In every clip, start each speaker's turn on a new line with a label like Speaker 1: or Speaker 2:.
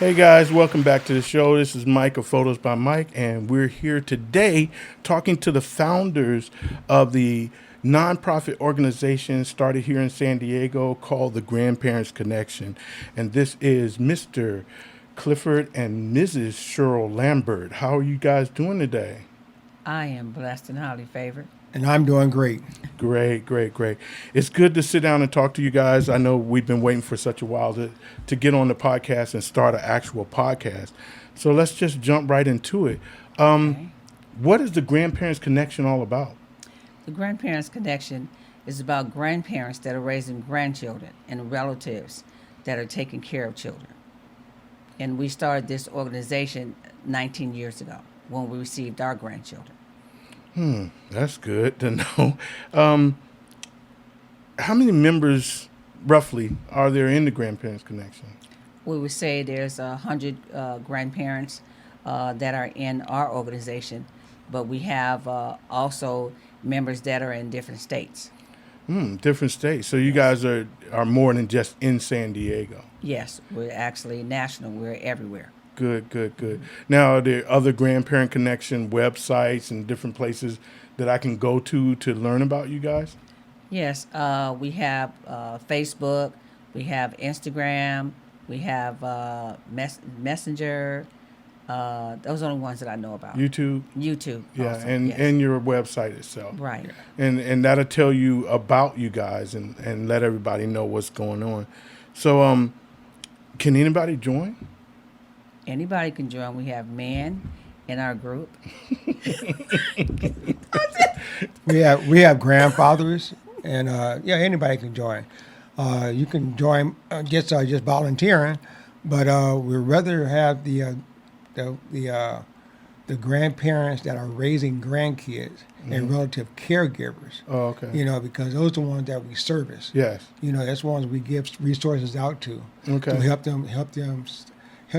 Speaker 1: Hey guys, welcome back to the show. This is Mike of Photos by Mike, and we're here today talking to the founders of the nonprofit organization started here in San Diego called the Grandparents Connection. And this is Mr. Clifford and Mrs. Cheryl Lambert. How are you guys doing today?
Speaker 2: I am blessed and highly favored.
Speaker 3: And I'm doing great.
Speaker 1: Great, great, great. It's good to sit down and talk to you guys. I know we've been waiting for such a while to get on the podcast and start an actual podcast. So let's just jump right into it.
Speaker 2: Okay.
Speaker 1: What is the Grandparents Connection all about?
Speaker 2: The Grandparents Connection is about grandparents that are raising grandchildren and relatives that are taking care of children. And we started this organization 19 years ago when we received our grandchildren.
Speaker 1: That's good to know. How many members, roughly, are there in the Grandparents Connection?
Speaker 2: We would say there's 100 grandparents that are in our organization, but we have also members that are in different states.
Speaker 1: Different states. So you guys are more than just in San Diego.
Speaker 2: Yes, we're actually national. We're everywhere.
Speaker 1: Good, good, good. Now, are there other Grandparent Connection websites and different places that I can go to learn about you guys?
Speaker 2: Yes, we have Facebook, we have Instagram, we have Messenger. Those are the ones that I know about.
Speaker 1: YouTube?
Speaker 2: YouTube.
Speaker 1: Yeah,
Speaker 2: also,
Speaker 1: and,
Speaker 2: yes.
Speaker 1: and your website itself.
Speaker 2: Right.
Speaker 1: And that'll tell you about you guys and let everybody know what's going on. So, can anybody join?
Speaker 2: Anybody can join. We have men in our group.
Speaker 3: We have grandfathers, and anybody can join. You can join just volunteering, but we'd rather have the grandparents that are raising grandkids and relative caregivers.
Speaker 1: Oh, okay.
Speaker 3: Because those are the ones that we service.
Speaker 1: Yes.
Speaker 3: That's the ones we give resources out to.
Speaker 1: Okay.
Speaker 3: To help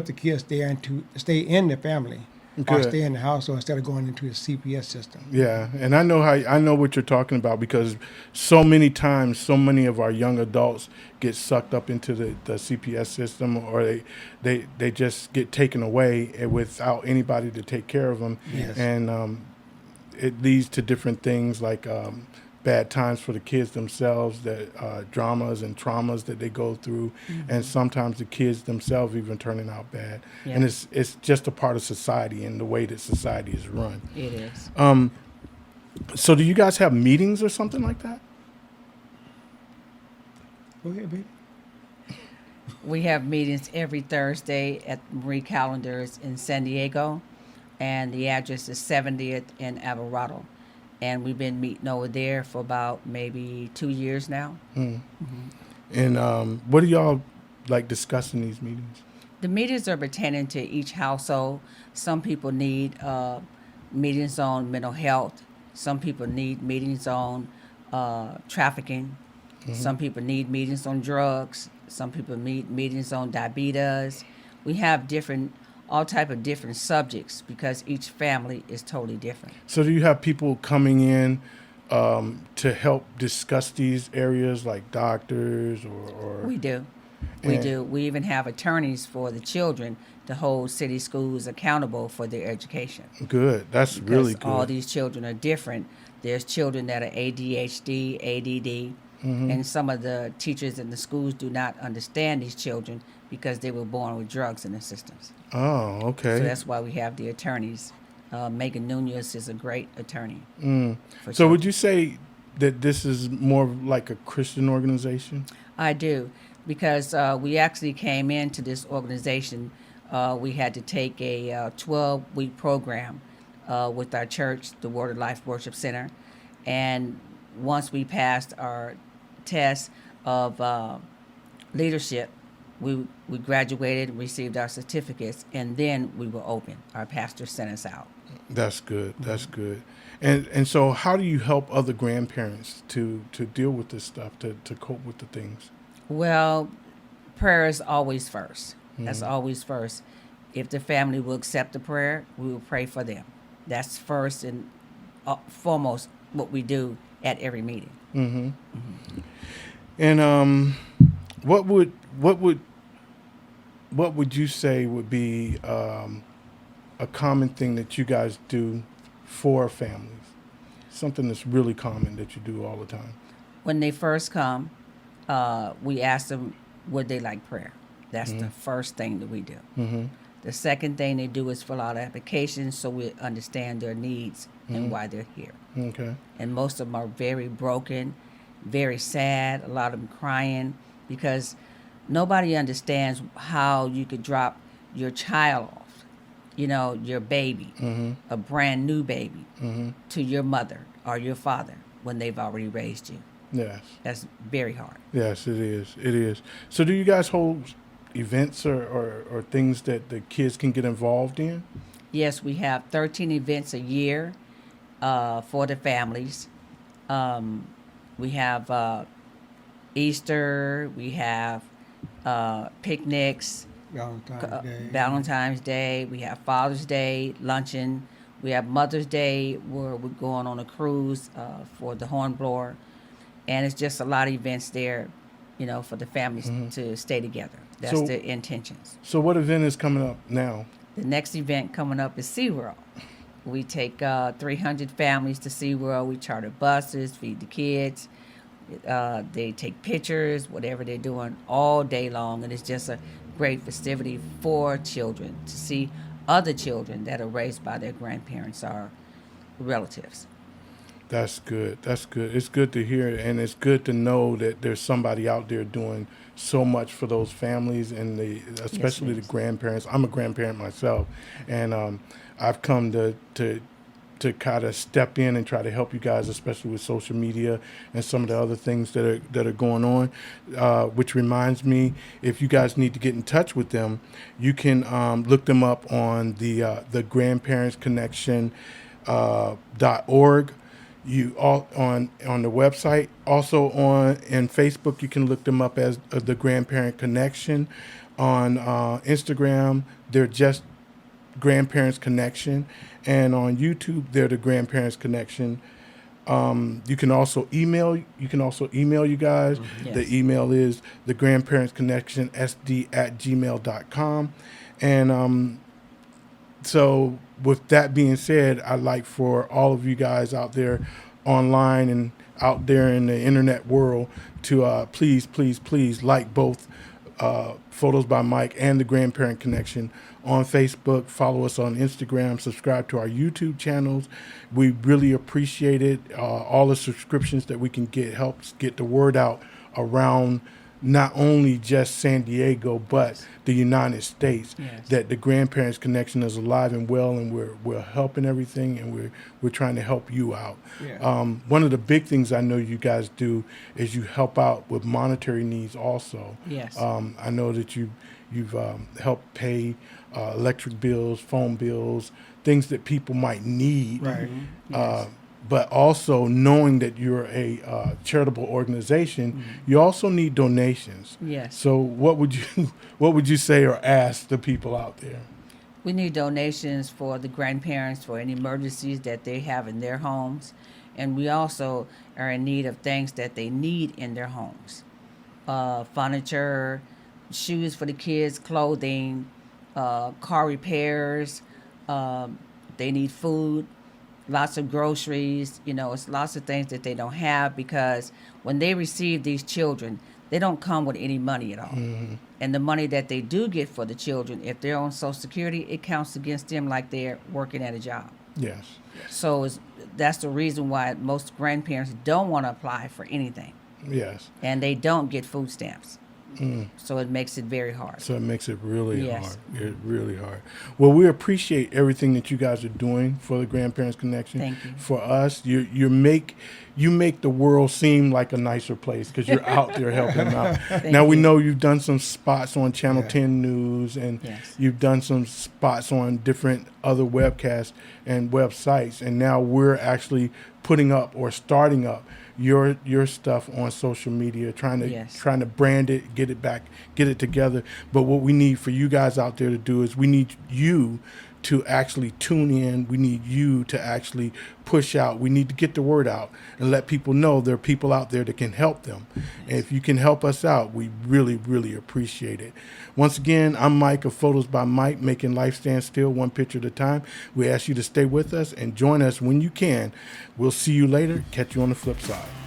Speaker 3: the kids stay in the family or
Speaker 1: Good.
Speaker 3: stay in the household instead of going into the CPS system.
Speaker 1: Yeah, and I know what you're talking about because so many times, so many of our young adults get sucked up into the CPS system, or they just get taken away without anybody to take care of them,
Speaker 3: Yes.
Speaker 1: and it leads to different things like bad times for the kids themselves, that dramas and traumas that they go through, and sometimes the kids themselves even turning out bad.
Speaker 2: Yeah.
Speaker 1: And it's just a part of society and the way that society is run.
Speaker 2: It is.
Speaker 1: So do you guys have meetings or something like that?
Speaker 3: Go ahead, baby.
Speaker 2: We have meetings every Thursday at Marie Callender's in San Diego, and the address is 70th in Alvarado. And we've been meeting over there for about maybe 2 years now.
Speaker 1: And what do y'all like discuss in these meetings?
Speaker 2: The meetings are pertaining to each household. Some people need meetings on mental health. Some people need meetings on trafficking. Some people need meetings on drugs. Some people need meetings on diabetes. We have all type of different subjects because each family is totally different.
Speaker 1: So do you have people coming in to help discuss these areas, like doctors or
Speaker 2: We do. We
Speaker 1: And-
Speaker 2: do. We even have attorneys for the children to hold city schools accountable for their education.
Speaker 1: Good. That's really
Speaker 2: Because all
Speaker 1: good.
Speaker 2: these children are different. There's children that are ADHD, ADD, and some of the teachers in the schools do not understand these children because they were born with drugs in their systems.
Speaker 1: Oh, okay.
Speaker 2: So that's why we have the attorneys. Megan Nunez is a great attorney.
Speaker 1: So would you say that this is more like a Christian organization?
Speaker 2: I do, because we actually came into this organization. We had to take a 12-week program with our church, the Word of Life Worship Center. And once we passed our test of leadership, we graduated and received our certificates, and then we were open. Our pastor sent us out.
Speaker 1: That's good. That's good. And so how do you help other grandparents to deal with this stuff, to cope with the things?
Speaker 2: Well, prayer is always first. That's always first. If the family will accept the prayer, we will pray for them. That's first and foremost what we do at every meeting.
Speaker 1: And what would what would you say would be a common thing that you guys do for families? Something that's really common that you do all the time.
Speaker 2: When they first come, we ask them would they like prayer. That's the first thing that we do.
Speaker 1: Mm-hmm.
Speaker 2: The second thing they do is fill out applications so we understand their needs and why they're here.
Speaker 1: Okay.
Speaker 2: And most of them are very broken, very sad, a lot of them crying because nobody understands how you could drop your child off, your baby, a brand new baby, to your mother or your father when they've already raised you.
Speaker 1: Yes.
Speaker 2: That's very hard.
Speaker 1: Yes, it is. It is. So do you guys hold events or things that the kids can get involved in?
Speaker 2: Yes, we have 13 events a year for the families. We have Easter, we have picnics, Valentine's Day, we have Father's Day, luncheon, we have Mother's Day where we're going on a cruise for the Hornblower. And it's just a lot of events there, for the families to stay together. That's
Speaker 1: So-
Speaker 2: the intentions.
Speaker 1: So what event is coming up now?
Speaker 2: The next event coming up is SeaWorld. We take 300 families to SeaWorld. We charter buses, feed the kids. They take pictures, whatever they're doing all day long. And it's just a great festivity for children to see other children that are raised by their grandparents or relatives.
Speaker 1: That's good. That's good. It's good to hear, and it's good to know that there's somebody out there doing so much for those families and especially
Speaker 2: it
Speaker 1: the
Speaker 2: is.
Speaker 1: grandparents. I'm a grandparent myself, and I've come to kind of step in and try to help you guys, especially with social media and some of the other things that are going on. Which reminds me, if you guys need to get in touch with them, you can look them up on the Grandparents Connection .org. You all on the website, also in Facebook, you can look them up as the Grandparent Connection. On Instagram, they're just Grandparents Connection, and on YouTube, they're the Grandparents Connection. You can also email. You can also email you guys.
Speaker 2: Yes.
Speaker 1: The email is the Grandparents Connection SD@gmail.com, and so with that being said, I'd like for all of you guys out there online and out there in the internet world to please like both Photos by Mike and the Grandparent Connection on Facebook. Follow us on Instagram. Subscribe to our YouTube channels. We really appreciate it. All the subscriptions that we can get helps get the word out around not only just San Diego, but the United States,
Speaker 2: Yes.
Speaker 1: that the Grandparents Connection is alive and well, and we're helping everything, and we're trying to help you out.
Speaker 3: Yeah.
Speaker 1: One of the big things I know you guys do is you help out with monetary needs also.
Speaker 2: Yes.
Speaker 1: I know that you've helped pay electric bills, phone bills, things that people might need.
Speaker 3: Right.
Speaker 1: But also knowing that you're a charitable organization, you also need donations.
Speaker 2: Yes.
Speaker 1: So what would you say or ask the people out there?
Speaker 2: We need donations for the grandparents for any emergencies that they have in their homes. And we also are in need of things that they need in their homes. Furniture, shoes for the kids, clothing, car repairs. They need food, lots of groceries. It's lots of things that they don't have because when they receive these children, they don't come with any money at all. And the money that they do get for the children, if they're on Social Security, it counts against them like they're working at a job.
Speaker 1: Yes.
Speaker 2: So that's the reason why most grandparents don't want to apply for anything.
Speaker 1: Yes.
Speaker 2: And they don't get food stamps. So it makes it very hard.
Speaker 1: So it makes it really
Speaker 2: Yes.
Speaker 1: hard. It's really hard. Well, we appreciate everything that you guys are doing for the Grandparents Connection.
Speaker 2: Thank you.
Speaker 1: For us, you make the world seem like a nicer place because you're out there helping them out. Now we
Speaker 2: you.
Speaker 1: know you've done some spots on Channel
Speaker 3: Yeah.
Speaker 1: 10 News, and
Speaker 2: Yes.
Speaker 1: you've done some spots on different other webcasts and websites, and now we're actually putting up or starting up your stuff on social media, trying to brand it, get it together. But what we need for you guys out there to do is we need you to actually tune in. We need you to actually push out. We need to get the word out and let people know there are people out there that can help them. And if you can help us out, we really, really appreciate it. Once again, I'm Mike of Photos by Mike, making life stand still one picture at a time. We ask you to stay with us and join us when you can. We'll see you later. Catch you on the flip side.